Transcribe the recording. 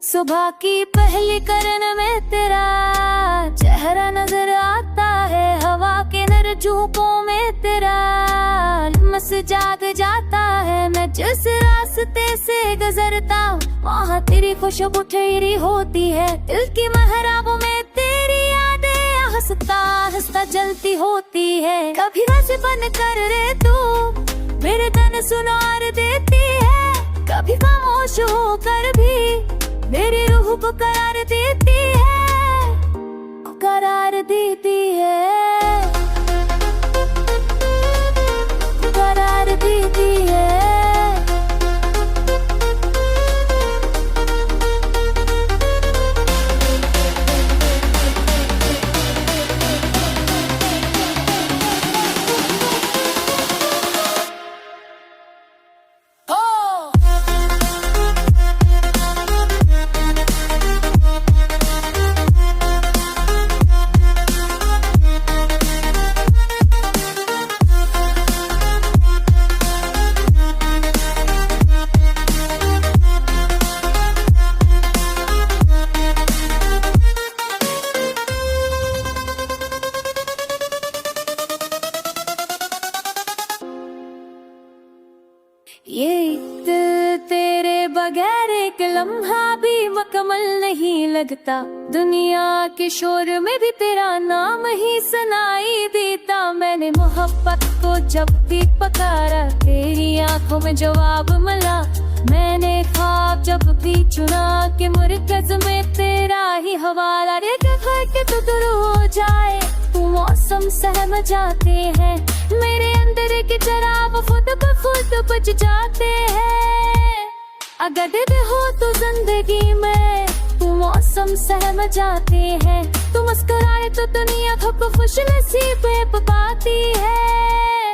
सुबह की पहली करन में तेरा चेहरा नजर आता है, हवा के नर झोंकों में तेरा मस जाग जाता है। मैं जिस रास्ते से गुजरता वहाँ तेरी खुशबू ठहरी होती है, दिल की महराबों में तेरी यादें हंसता हंसता जलती होती है। कभी वैसे बन कर रे तू मेरे तन सुनार देती है, कभी खामोश होकर भी मेरी रूह को करार देती है, करार देती है, करार देती है। ये दिल तेरे बगैर एक लम्हा भी मुकम्मल नहीं लगता, दुनिया के शोर में भी तेरा नाम ही सुनाई देता। मैंने मोहब्बत को जब भी पकारा तेरी आंखों में जवाब मिला, मैंने ख्वाब जब भी चुना कि मुर्कज में तेरा ही हवाला। रे के तू दूर हो जाए तू मौसम सहम जाते हैं, मेरे अंदर के जराब खुद ब खुद बुझ जाते हैं। अगर दिल हो तो जिंदगी में तू मौसम सहम जाते हैं, तू मुस्कुराए तो दुनिया खुद खुश नसीब पाती है।